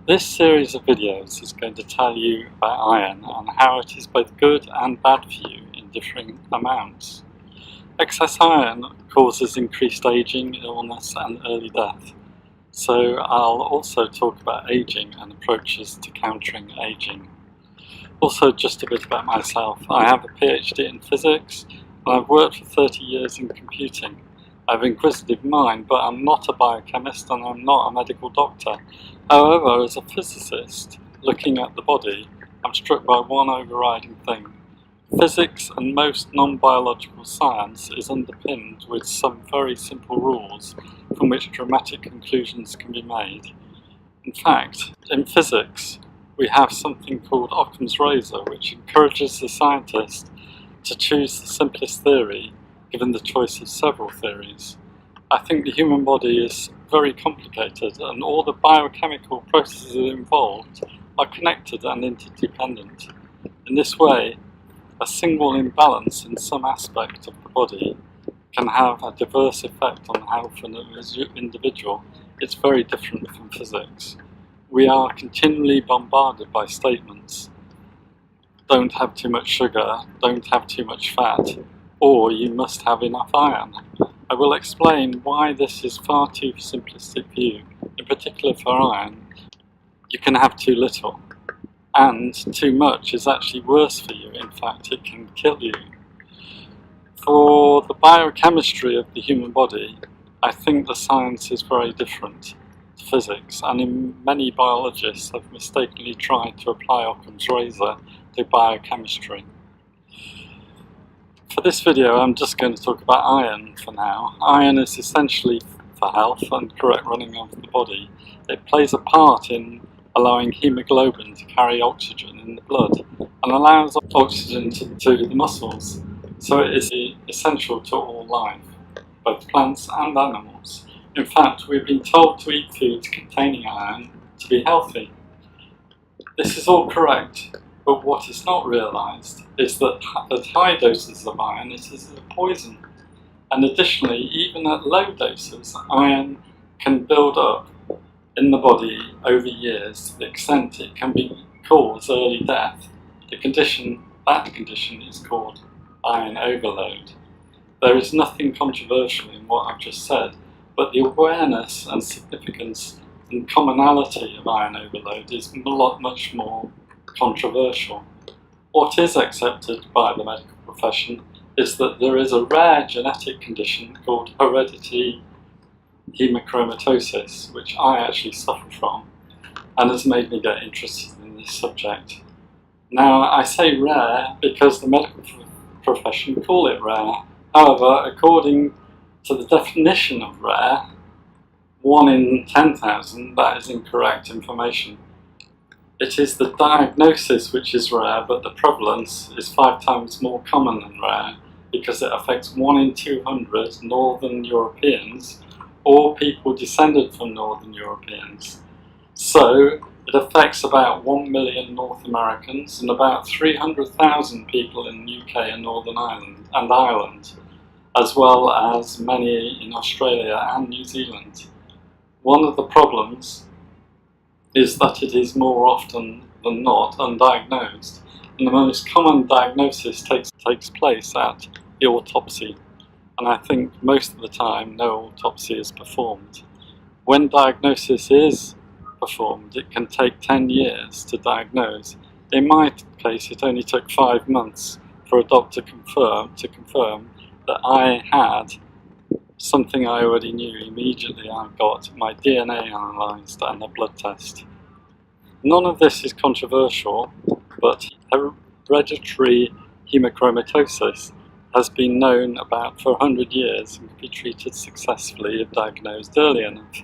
This series of videos is going to tell you about iron and how it is both good and bad for you in differing amounts. Excess iron causes increased aging, illness and early death. So I'll also talk about aging and approaches to countering aging. Also, just a bit about myself. I have a PhD in physics and I've worked for 30 years in computing. I have an inquisitive mind, but I'm not a biochemist and I'm not a medical doctor. However, as a physicist, looking at the body, I'm struck by one overriding thing. Physics and most non-biological science is underpinned with some very simple rules from which dramatic conclusions can be made. In fact, in physics, we have something called Occam's razor, which encourages the scientist to choose the simplest theory given the choice of several theories. I think the human body is very complicated and all the biochemical processes involved are connected and interdependent. In this way, a single imbalance in some aspect of the body can have a diverse effect on the health of an individual. It's very different from physics. We are continually bombarded by statements: don't have too much sugar, don't have too much fat, or you must have enough iron. I will explain why this is far too simplistic view. In particular for iron, you can have too little, and too much is actually worse for you. In fact, it can kill you. For the biochemistry of the human body, I think the science is very different to physics, and many biologists have mistakenly tried to apply Occam's razor to biochemistry. For this video, I'm just going to talk about iron for now. Iron is essentially for health and correct running of the body. It plays a part in allowing hemoglobin to carry oxygen in the blood and allows oxygen to the muscles. So it is essential to all life, both plants and animals. In fact, we've been told to eat foods containing iron to be healthy. This is all correct. But what is not realised is that at high doses of iron it is a poison. And additionally, even at low doses, iron can build up in the body over years to the extent it can cause early death. That condition is called iron overload. There is nothing controversial in what I've just said, but the awareness and significance and commonality of iron overload is much more controversial. What is accepted by the medical profession is that there is a rare genetic condition called Heredity Hemochromatosis, which I actually suffer from, and has made me get interested in this subject. Now, I say rare because the medical profession call it rare. However, according to the definition of rare, 1 in 10,000, that is incorrect information. It is the diagnosis which is rare, but the prevalence is 5 times more common than rare because it affects 1 in 200 Northern Europeans or people descended from Northern Europeans. So it affects about 1 million North Americans and about 300,000 people in the UK and Northern Ireland, as well as many in Australia and New Zealand. One of the problems is that it is more often than not undiagnosed, and the most common diagnosis takes place at the autopsy, and I think most of the time no autopsy is performed. When diagnosis is performed, it can take 10 years to diagnose. In my case, it only took 5 months for a doctor to confirm that I had something I already knew. Immediately I got my DNA analysed and a blood test. None of this is controversial, but hereditary hemochromatosis has been known about for 100 years and can be treated successfully if diagnosed early enough.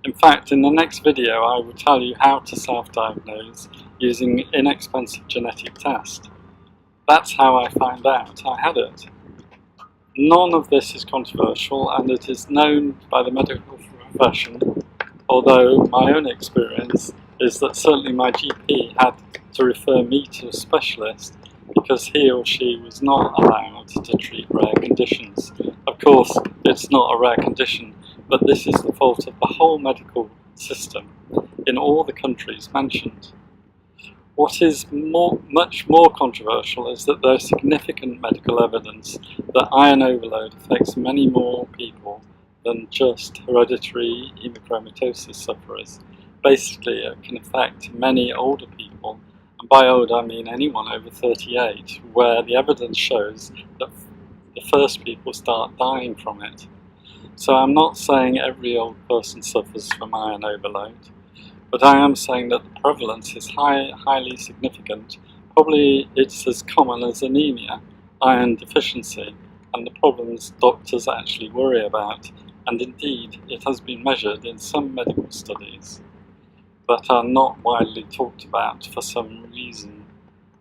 In fact, in the next video I will tell you how to self-diagnose using an inexpensive genetic test. That's how I found out I had it. None of this is controversial, and it is known by the medical profession, although my own experience is that certainly my GP had to refer me to a specialist because he or she was not allowed to treat rare conditions. Of course, it's not a rare condition, but this is the fault of the whole medical system in all the countries mentioned. What is much more controversial is that there is significant medical evidence that iron overload affects many more people than just hereditary hemochromatosis sufferers. Basically, it can affect many older people, and by old I mean anyone over 38, where the evidence shows that the first people start dying from it. So I'm not saying every old person suffers from iron overload, but I am saying that the prevalence is highly significant. Probably it's as common as anemia, iron deficiency, and the problems doctors actually worry about, and indeed it has been measured in some medical studies that are not widely talked about for some reason.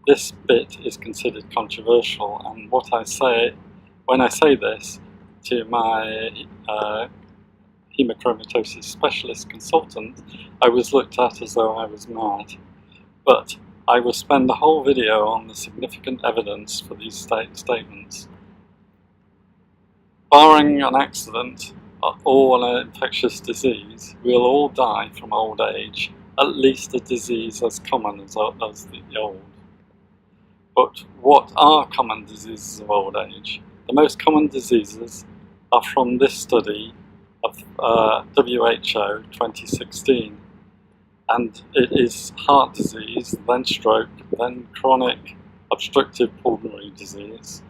This bit is considered controversial, and what I say when I say this to my hemochromatosis specialist consultant, I was looked at as though I was mad. But I will spend the whole video on the significant evidence for these statements. Barring an accident or an infectious disease, we'll all die from old age, at least a disease as common as the old. But what are common diseases of old age? The most common diseases are from this study of WHO 2016, and it is heart disease, then stroke, then chronic obstructive pulmonary disease,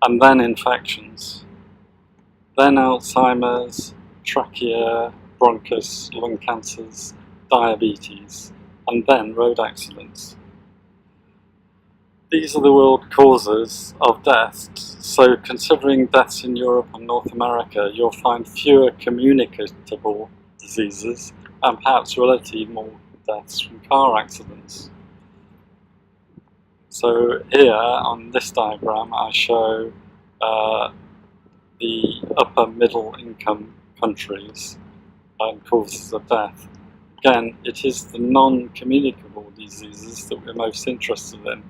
and then infections, then Alzheimer's, trachea, bronchus, lung cancers, diabetes, and then road accidents. These are the world causes of death, so considering deaths in Europe and North America, you'll find fewer communicable diseases and perhaps relatively more deaths from car accidents. So here on this diagram I show the upper middle income countries and causes of death. Again, it is the non-communicable diseases that we're most interested in,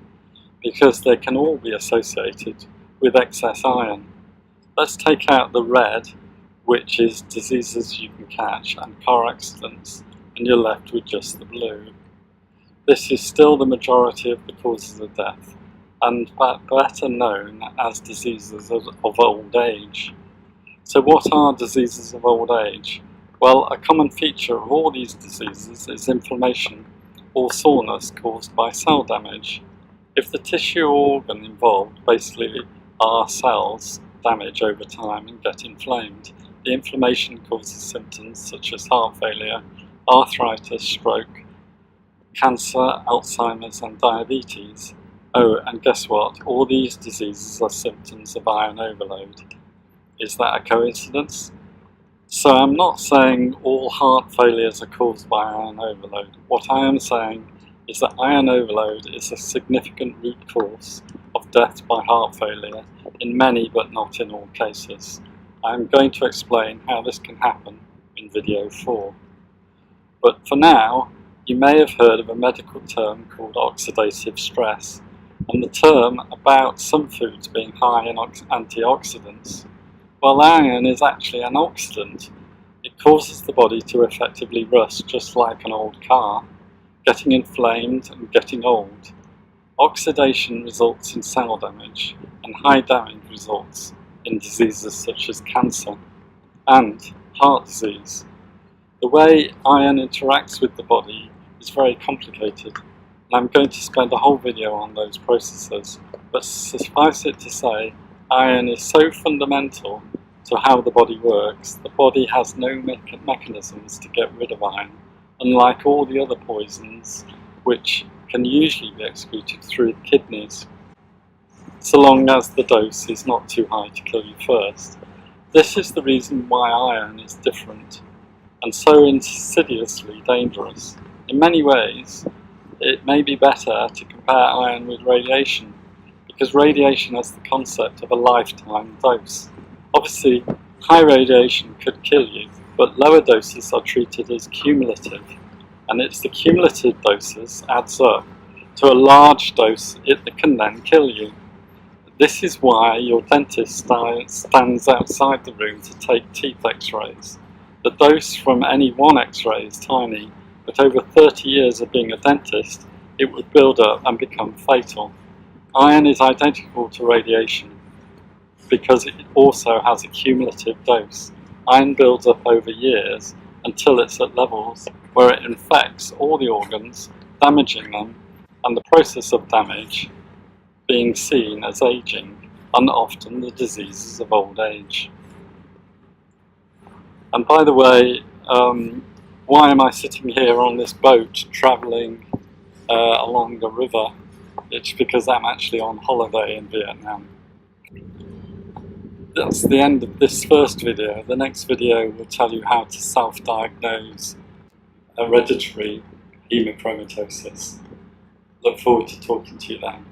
because they can all be associated with excess iron. Let's take out the red, which is diseases you can catch, and car accidents, and you're left with just the blue. This is still the majority of the causes of death, and better known as diseases of old age. So what are diseases of old age? Well, a common feature of all these diseases is inflammation or soreness caused by cell damage. If the tissue or organ involved basically are cells damage over time and get inflamed, the inflammation causes symptoms such as heart failure, arthritis, stroke, cancer, Alzheimer's and diabetes. Oh, and guess what? All these diseases are symptoms of iron overload. Is that a coincidence? So I'm not saying all heart failures are caused by iron overload. What I am saying is that iron overload is a significant root cause of death by heart failure in many but not in all cases. I am going to explain how this can happen in video 4. But for now, you may have heard of a medical term called oxidative stress, and the term about some foods being high in antioxidants. Well, iron is actually an oxidant. It causes the body to effectively rust just like an old car, getting inflamed and getting old. Oxidation results in cell damage, and high damage results in diseases such as cancer and heart disease. The way iron interacts with the body is very complicated, and I'm going to spend a whole video on those processes, but suffice it to say, iron is so fundamental to how the body works. The body has no mechanisms to get rid of iron, unlike all the other poisons which can usually be excreted through the kidneys, so long as the dose is not too high to kill you first. This is the reason why iron is different and so insidiously dangerous. In many ways, it may be better to compare iron with radiation, because radiation has the concept of a lifetime dose. Obviously, high radiation could kill you, but lower doses are treated as cumulative, and it's the cumulative doses adds up to a large dose that can then kill you. This is why your dentist stands outside the room to take teeth x-rays. The dose from any one X-ray is tiny, but over 30 years of being a dentist, it would build up and become fatal. Iron is identical to radiation because it also has a cumulative dose. Iron builds up over years until it's at levels where it infects all the organs, damaging them, and the process of damage being seen as aging, and often the diseases of old age. And by the way, why am I sitting here on this boat travelling along the river? It's because I'm actually on holiday in Vietnam. That's the end of this first video. The next video will tell you how to self-diagnose hereditary hemochromatosis. Look forward to talking to you then.